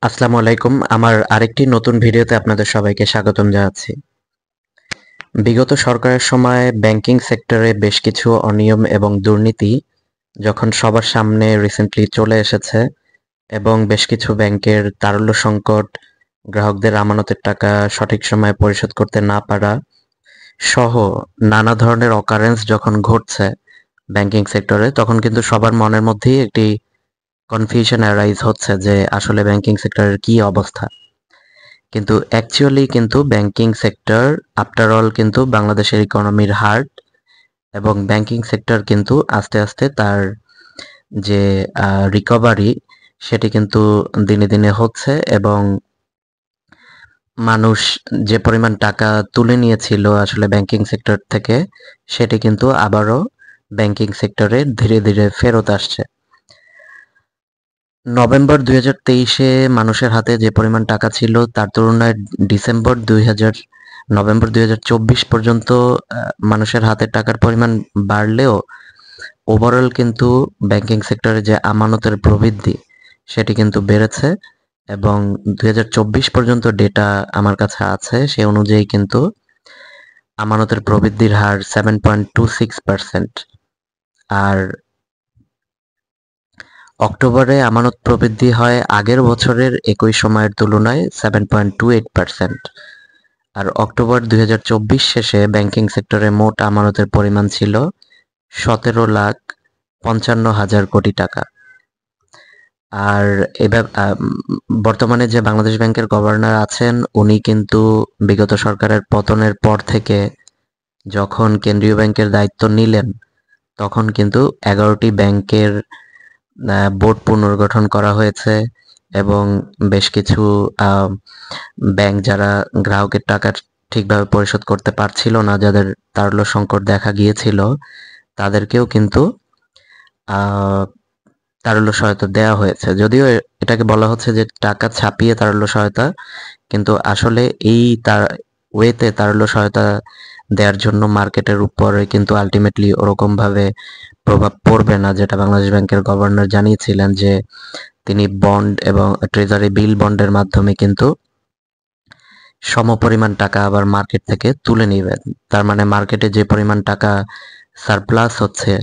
আসসালামু আলাইকুম। আমার আরেকটি নতুন ভিডিওতে আপনাদের সবাইকে স্বাগতম জানাচ্ছি। বিগত সরকারের সময় ব্যাংকিং সেক্টরে বেশ কিছু অনিয়ম এবং দুর্নীতি যখন সবার সামনে রিসেন্টলি চলে এসেছে এবং বেশ কিছু ব্যাংকের তারল্য সংকট, গ্রাহকদের আমানতের টাকা সঠিক সময়ে পরিশোধ করতে না পারা সহ নানা ধরনের অকারেন্স যখন ঘটছে ব্যাংকিং সেক্টরে, তখন কিন্তু সবার মনের মধ্যেই একটি কনফিউশন অ্যারাইজ হচ্ছে যে আসলে ব্যাংকিং সেক্টরের কি অবস্থা। কিন্তু অ্যাকচুয়ালি কিন্তু ব্যাংকিং সেক্টর আফটার অল কিন্তু বাংলাদেশের ইকোনমির হার্ট, এবং ব্যাংকিং সেক্টর কিন্তু আস্তে আস্তে তার যে রিকভারি সেটি কিন্তু দিনে দিনে হচ্ছে, এবং মানুষ যে পরিমাণ টাকা তুলে নিয়েছিল আসলে ব্যাংকিং সেক্টর থেকে সেটি কিন্তু আবারও ব্যাংকিং সেক্টরে ধীরে ধীরে ফেরত আসছে। নভেম্বর 2023-এ মানুষের হাতে যে পরিমাণ টাকা ছিল তার তুলনায় নভেম্বর 2024 পর্যন্ত মানুষের হাতে টাকার পরিমাণ বাড়লেও ওভারঅল কিন্তু ব্যাংকিং সেক্টরে যে আমানতের প্রবৃদ্ধি সেটি কিন্তু বেড়েছে, এবং 2024 পর্যন্ত ডেটা আমার কাছে আছে, সে অনুযায়ী কিন্তু আমানতের প্রবৃদ্ধির হার 7.26%। আর অক্টোবরে আমানত প্রবৃদ্ধি হয় আগের বছরের একই সময়ের তুলনায় 7.28%। আর অক্টোবর 2024 শেষে ব্যাংকিং সেক্টরে মোট আমানতের পরিমাণ ছিল 17,55,000 কোটি টাকা। আর এবার বর্তমানে যে বাংলাদেশ ব্যাংকের গভর্নর আছেন উনি কিন্তু বিগত সরকারের পতনের পর থেকে যখন কেন্দ্রীয় ব্যাংকের দায়িত্ব নিলেন তখন কিন্তু 11টি ব্যাংকের বোর্ড পুনর্গঠন করা হয়েছে, এবং বেশ কিছু ব্যাংক যারা গ্রাহকের টাকা ঠিকভাবে পরিশোধ করতে পারছিল না, যাদের তারল্য সংকট দেখা গিয়েছিল, তাদেরকেও কিন্তু তারল্য সহায়তা দেওয়া হয়েছে। যদিও এটাকে বলা হচ্ছে যে টাকা ছাপিয়ে তারল্য সহায়তা, কিন্তু আসলে এই তার ওয়েতে তারল্য সহায়তা দেওয়ার জন্য মার্কেটের উপরে কিন্তু আলটিমেটলি ওরকমভাবে প্রভাব পড়বে না, যেটা বাংলাদেশ ব্যাংকের গভর্নর জানিয়েছিলেন যে তিনি বন্ড এবং ট্রেজারি বিল বন্ডের মাধ্যমে কিন্তু সমপরিমাণ টাকা আবার মার্কেট থেকে তুলে নেবেন। তার মানে মার্কেটে যে পরিমাণ টাকা সারপ্লাস হচ্ছে,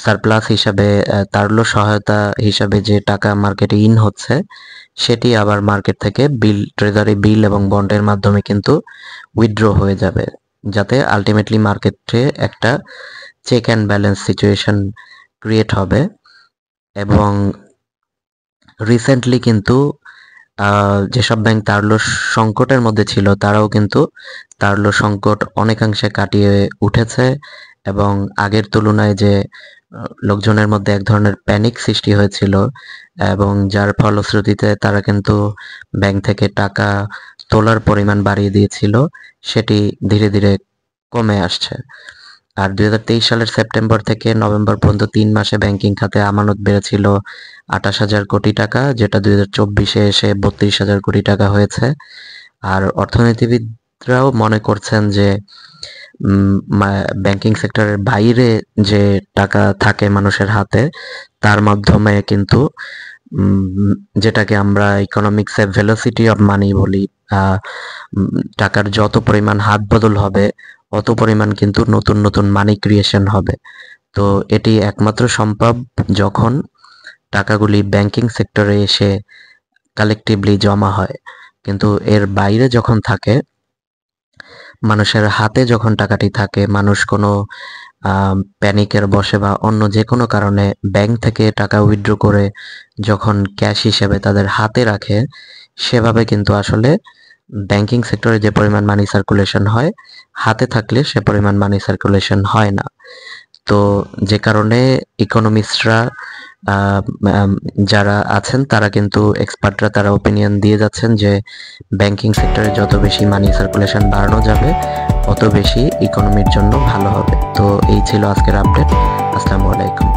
সারপ্লাস হিসাবে তারল্য সহায়তা হিসাবে যে টাকা মার্কেটে ইন হচ্ছে সেটি আবার মার্কেট থেকে ট্রেজারি বিল এবং বন্ডের মাধ্যমে কিন্তু উইথড্র হয়ে যাবে, যাতে আলটিমেটলি মার্কেটে একটা check and balance situation create হবে। এবং রিসেন্টলি কিন্তু যেসব ব্যাংক তারল্য সংকটের মধ্যে ছিল তারাও কিন্তু তারল্য সংকট অনেকাংশে কাটিয়ে উঠেছে, এবং আগের তুলনায় যে লোকজনের মধ্যে এক ধরনের প্যানিক সৃষ্টি হয়েছিল এবং যার ফলশ্রুতিতে তারা কিন্তু ব্যাংক থেকে টাকা তোলার পরিমাণ বাড়িয়ে দিয়েছিল, সেটি ধীরে ধীরে কমে আসছে। আর 2023 সালের সেপ্টেম্বর থেকে নভেম্বর পর্যন্ত 3 মাসে ব্যাংকিং খাতে আমানত বেড়েছিল 28,000 কোটি টাকা, যেটা 2024-এ এসে 32,000 কোটি টাকা হয়েছে। আর অর্থনীতিবিদরাও মনে করছেন যে ব্যাংকিং সেক্টরের বাইরে যে টাকা থাকে মানুষের হাতে তার মাধ্যমে কিন্তু যেটাকে আমরা ইকোনমিক্সে ভেলোসিটি অফ মানি বলি, টাকার যত পরিমাণ হাত বদল হবে অত পরিমাণ কিন্তু নতুন নতুন মানি ক্রিয়েশন হবে। তো এটি একমাত্র সম্ভব যখন টাকাগুলি ব্যাংকিং সেক্টরে এসে কালেকটিভলি জমা হয়, কিন্তু এর বাইরে যখন থাকে, মানুষের হাতে যখন টাকাটি থাকে, মানুষ কোনো প্যানিকের বশে বা অন্য যে কোনো কারণে ব্যাংক থেকে টাকা উইথড্র করে যখন ক্যাশ হিসেবে তাদের হাতে রাখে, সেভাবে কিন্তু আসলে ব্যাংকিং সেক্টরে যে পরিমাণ মানি সার্কুলেশন হয় হাতে থাকলে সে পরিমাণ মানি সার্কুলেশন হয় না। তো যে কারণে ইকোনমিস্টরা যারা আছেন তারা কিন্তু এক্সপার্টরা তারা ওপিনিয়ন দিয়ে যাচ্ছেন যে ব্যাংকিং সেক্টরে যত বেশি মানি সার্কুলেশন বাড়ানো যাবে অত বেশি ইকোনমির জন্য ভালো হবে। তো এই ছিল আজকের আপডেট। আসসালামু আলাইকুম।